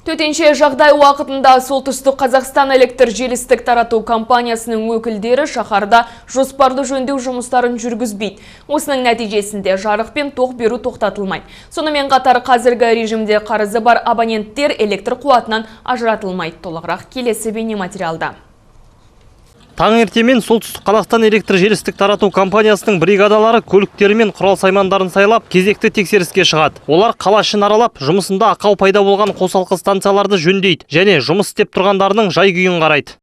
Төтенше жағдай уақытында Солтүстік Қазақстан электр желістік тарату компаниясының өкілдері шаһарда жоспарлы жөндеу жұмыстарын жүргізбейді. Осының нәтижесінде жарық пен тоқ беру тоқтатылмайды. Сонымен қатар қазіргі режимде қарызы бар абоненттер электр қуатынан ажыратылмайды. Толығырақ келесі бейнематериалда. Таңертемен Солтүстік Қазақстан электр желістік тарату компаниясының бригадалары көліктері мен құрал саймандарын сайлап, кезекті тексеріске шығады. Олар қала ішін аралап, жұмысында ақау пайда болған қосалқы станцияларды жөндейді және жұмыс істеп тұрғандарының жай-күйін қарайды.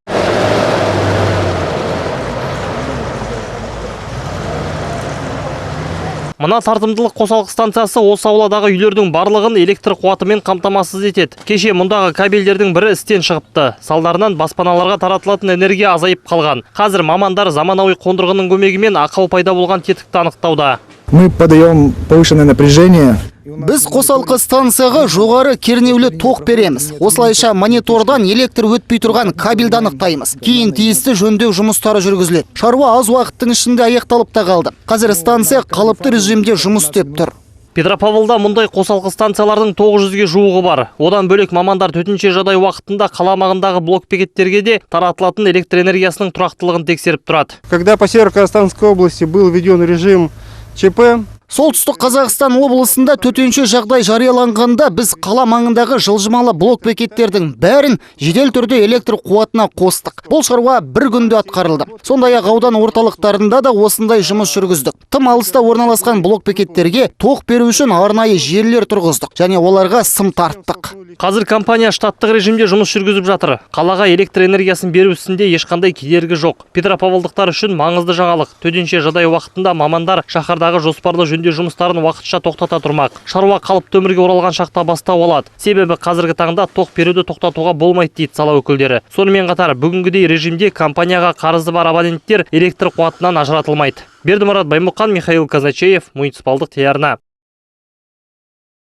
Мына тартымдылық қосалқы станциясы осы ауладағы үйлердің барлығын электр қуатымен қамтамасыз етеді. Кеше мұндағы кабельдердің бірі істен шығыпты. Салдарынан баспаналарға таратылатын энергия азайып қалған. Қазір мамандар заманауи қондырғының көмегімен ақау пайда болған тетікті анықтауда. Мы подаем повышенное напряжение. Біз қосалқы станцияға жоғары кернеулі тоқ береміз. Осылайша монитордан электр өтпей тұрған кабельді анықтаймыз. Кейін тиісті жөндеу жұмыстары жүргізіледі. Шаруа аз уақыттың ішінде аяқталып та қалды. Қазір станция қалыпты режимде жұмыс істеп тұр. Петропавлда мұндай қосалқы станциялардың 900-ге жуығы бар. Одан бөлек мамандар төтенше жағдай уақытында қала маңындағы блок бекеттерге де таратылатын электр энергиясының тұрақтылығын тексеріп тұрады. Когда по Северо-Казахстанской области был введен режим ЧП, Солтүстік Қазақстан облысында төтенше жағдай жарияланғанда біз қала маңындағы жылжымалы блок бекеттердің бәрін жедел түрде электр қуатына қостық. Бұл шаруа бір күнде атқарылды. Сондай-ақ аудан орталықтарында да осындай жұмыс жүргіздік. Тым алыста орналасқан блок бекеттерге тоқ беру үшін арнайы желілер тұрғыздық және оларға сым тарттық. Қазір компания штаттық режимде жұмыс жүргізіп жатыр. Қалаға электр энергиясын беру ісінде ешқандай кедергі жоқ. Петропавлдықтар үшін маңызды жаңалық. Төтенше жағдай уақытында мамандар шаһардағы жоспарлы жөндеу жұмыстарын уақытша тоқтата тұрмақ. Шаруа қалыпты өмірге оралған шақта бастау алады. Себебі қазіргі таңда тоқ беруді тоқтатуға болмайды дейді сала өкілдері. Сонымен қатар бүгінгідей режимде компанияға қарызы бар абоненттер электр қуатынан ажыратылмайды. Бердімұрат Баймұқан, Михаил Казачеев, муниципалдық телеарна.